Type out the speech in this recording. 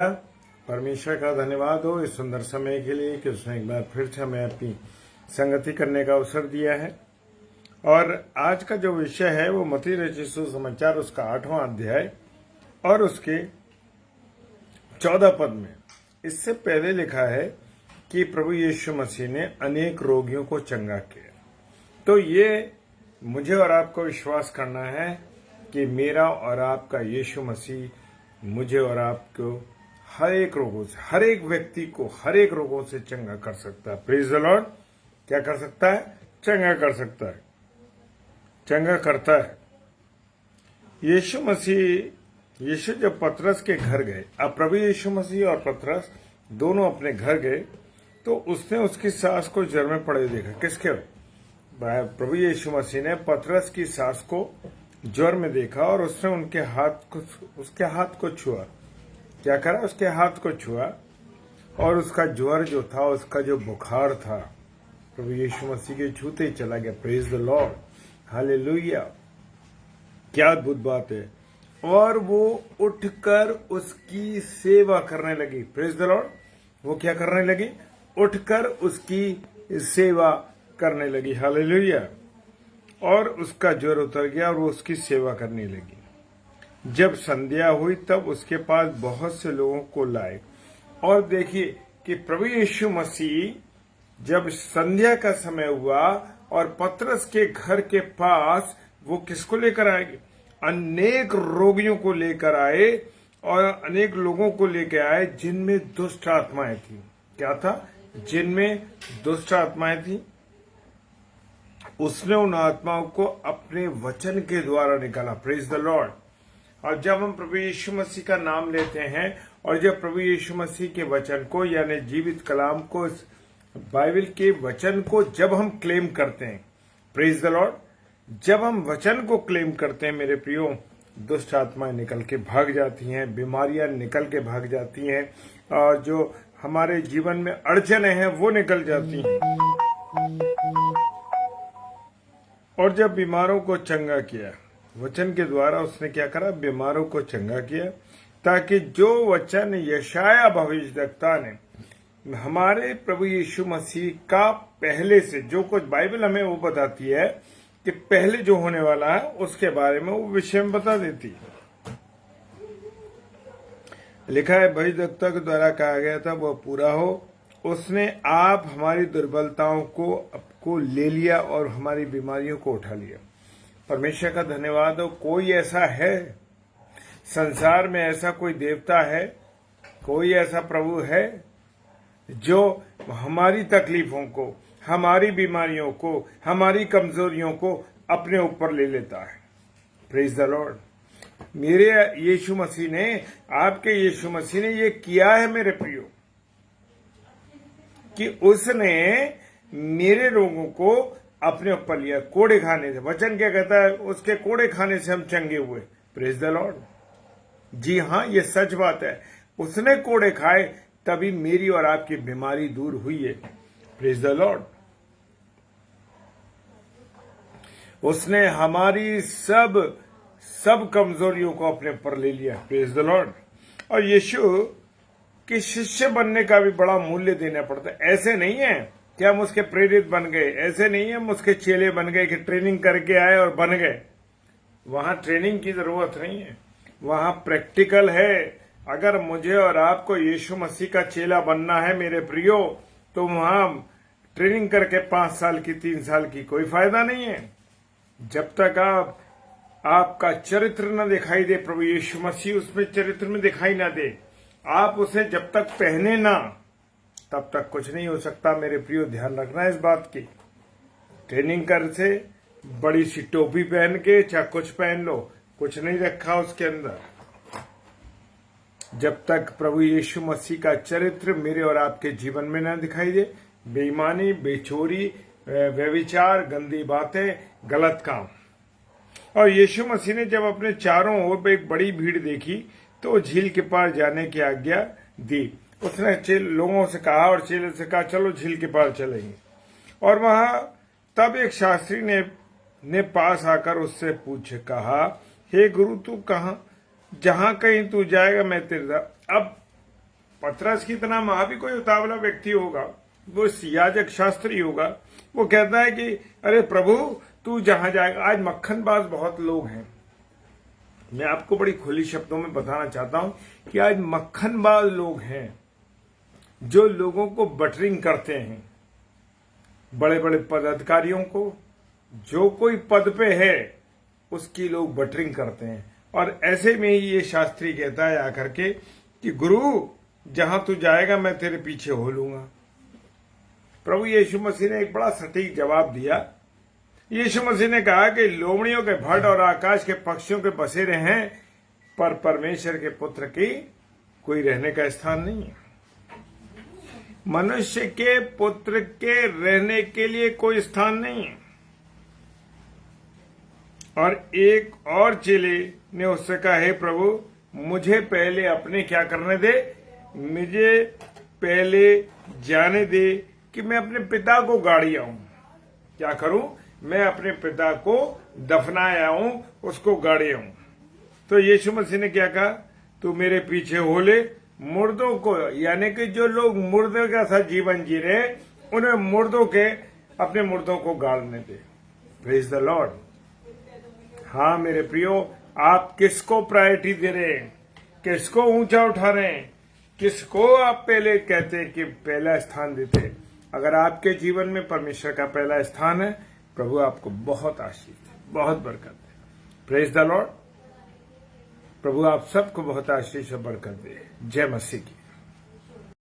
परमेश्वर का धन्यवाद हो इस सुंदर समय के लिए कि उसने एक बार फिर से हमें अपनी संगति करने का अवसर दिया है। और आज का जो विषय है वो मत्ती रचित सुसमाचार उसका 8वां अध्याय और उसके 14 पद में इससे पहले लिखा है कि प्रभु यीशु मसीह ने अनेक रोगियों को चंगा किया। तो ये मुझे और आपको विश्वास करना है कि मेरा और आपका यीशु मसीह मुझे और आपको हर एक रोगों से, हर एक व्यक्ति को हर एक रोगों से चंगा कर सकता है। Praise the Lord. क्या कर सकता है? चंगा कर सकता है, चंगा करता है। यीशु जब पतरस के घर गए, अब प्रभु यीशु मसीह और पतरस दोनों अपने घर गए, तो उसने उसकी सास को ज्वर में पड़े देखा। किसके? प्रभु यीशु मसीह ने पतरस की सास को ज्वर में देखा और उसने उसके हाथ को छुआ। क्या करा? उसके हाथ को छुआ और उसका ज्वर जो था, उसका जो बुखार था, प्रभु यीशु मसीह के छूते ही चला गया। Praise the Lord, hallelujah. क्या अद्भुत बात है। और वो उठकर उसकी सेवा करने लगी। Praise the Lord. वो क्या करने लगी? उठकर उसकी सेवा करने लगी। हालेलुया। और उसका ज्वर उतर गया और वो उसकी सेवा करने लगी। जब संध्या हुई तब उसके पास बहुत से लोगों को लाए। और देखिए कि प्रभु यीशु मसीह जब संध्या का समय हुआ और पतरस के घर के पास वो किसको लेकर आए? अनेक रोगियों को लेकर आए और अनेक लोगों को लेकर आए जिनमें दुष्ट आत्माएं थी। क्या था? जिनमें दुष्ट आत्माएं थी। उसने उन आत्माओं को अपने वचन के द्वारा निकाला। Praise the Lord. और जब हम प्रभु यीशु मसीह का नाम लेते हैं और जब प्रभु यीशु मसीह के वचन को, यानी जीवित कलाम को, बाइबल के वचन को जब हम क्लेम करते हैं, प्रेज द लॉर्ड, जब हम वचन को क्लेम करते हैं मेरे प्रियो, दुष्ट आत्माएं निकल के भाग जाती हैं, बीमारियां निकल के भाग जाती हैं और जो हमारे जीवन में अड़चने हैं वो निकल जाती हैं। और जब बीमारों को चंगा किया वचन के द्वारा, उसने क्या करा? बीमारों को चंगा किया, ताकि जो वचन यशाया भविष्यद्वक्ता ने हमारे प्रभु यीशु मसीह का पहले से, जो कुछ बाइबल हमें वो बताती है कि पहले जो होने वाला है उसके बारे में वो विषय में बता देती है। लिखा है भविष्यद्वक्ता के द्वारा कहा गया था वो पूरा हो। उसने आप हमारी दुर्बलताओं को ले लिया और हमारी बीमारियों को उठा लिया। परमेश्वर का धन्यवाद हो। कोई ऐसा है संसार में, ऐसा कोई देवता है, कोई ऐसा प्रभु है जो हमारी तकलीफों को, हमारी बीमारियों को, हमारी कमजोरियों को अपने ऊपर ले लेता है? Praise the Lord. मेरे यीशु मसीह ने, आपके यीशु मसीह ने ये किया है मेरे प्रियो, कि उसने मेरे रोगों को अपने ऊपर लिया। कोड़े खाने से, वचन क्या कहता है? उसके कोड़े खाने से हम चंगे हुए। Praise the Lord. जी हाँ, ये सच बात है। उसने कोड़े खाए तभी मेरी और आपकी बीमारी दूर हुई है। Praise the Lord. उसने हमारी सब कमजोरियों को अपने ऊपर ले लिया। Praise the Lord. और यीशु के शिष्य बनने का भी बड़ा मूल्य देना पड़ता है। ऐसे नहीं है कि हम उसके प्रेरित बन गए, ऐसे नहीं है हम उसके चेले बन गए कि ट्रेनिंग करके आए और बन गए। वहां ट्रेनिंग की जरूरत नहीं है, वहां प्रैक्टिकल है। अगर मुझे और आपको यीशु मसीह का चेला बनना है मेरे प्रियो, तो वहां ट्रेनिंग करके 5 साल की, 3 साल की कोई फायदा नहीं है। जब तक आपका चरित्र न दिखाई दे, प्रभु यीशु मसीह उसमें चरित्र में दिखाई ना दे, आप उसे जब तक पहने ना, तब तक कुछ नहीं हो सकता। मेरे प्रियो, ध्यान रखना इस बात की। ट्रेनिंग कर से बड़ी सी टोपी पहन के चाहे कुछ पहन लो, कुछ नहीं रखा उसके अंदर। जब तक प्रभु यीशु मसीह का चरित्र मेरे और आपके जीवन में ना दिखाई दे, बेईमानी, बेचोरी, व्यभिचार, गंदी बातें, गलत काम। और यीशु मसीह ने जब अपने चारों ओर एक बड़ी भीड़ देखी तो झील के पार जाने की आज्ञा दी। उसने लोगों से कहा और चेले से कहा, चलो झील के पार चलेंगे। और वहां तब एक शास्त्री ने पास आकर उससे कहा, हे गुरु, तू कहां, जहां कहीं तू जाएगा मैं तेरे साथ। अब पतरस की तरह वहां भी कोई उतावला व्यक्ति होगा, वो याजक शास्त्री होगा। वो कहता है कि अरे प्रभु तू जहां जाएगा। आज मक्खनबाज बहुत लोग हैं। मैं आपको बड़ी खुली शब्दों में बताना चाहता हूं कि आज मक्खनबाज लोग हैं जो लोगों को बटरिंग करते हैं, बड़े बड़े पदाधिकारियों को, जो कोई पद पे है उसकी लोग बटरिंग करते हैं। और ऐसे में ही ये शास्त्री कहता है आकर के कि गुरु जहां तू जाएगा मैं तेरे पीछे हो लूंगा। प्रभु यीशु मसीह ने एक बड़ा सटीक जवाब दिया। यीशु मसीह ने कहा कि लोमड़ियों के भट्ट और आकाश के पक्षियों के बसेरे हैं, पर परमेश्वर के पुत्र की कोई रहने का स्थान नहीं है। मनुष्य के पुत्र के रहने के लिए कोई स्थान नहीं है। और एक और चेले ने उससे कहा, हे प्रभु मुझे पहले अपने क्या करने दे, मुझे पहले जाने दे कि मैं अपने पिता को गाड़ी आऊं। क्या करूं? मैं अपने पिता को दफनाए आऊं, उसको गाड़ी आऊं। तो यीशु मसीह ने क्या कहा, तू मेरे पीछे हो ले। मुर्दों को, यानी कि जो लोग मुर्दे का सा जीवन जी रहे, उन्हें मुर्दों के अपने मुर्दों को गाड़ने दे। Praise the lord. हाँ मेरे प्रियो, आप किसको प्रायोरिटी दे रहे हैं? किसको ऊंचा उठा रहे हैं? किसको आप पहले कहते हैं कि पहला स्थान देते हैं? अगर आपके जीवन में परमेश्वर का पहला स्थान है, प्रभु आपको बहुत आशीष दे, बहुत बरकत दे। Praise the lord. प्रभु आप सबको बहुत आशीष और बरकत दे। जय मसीह की।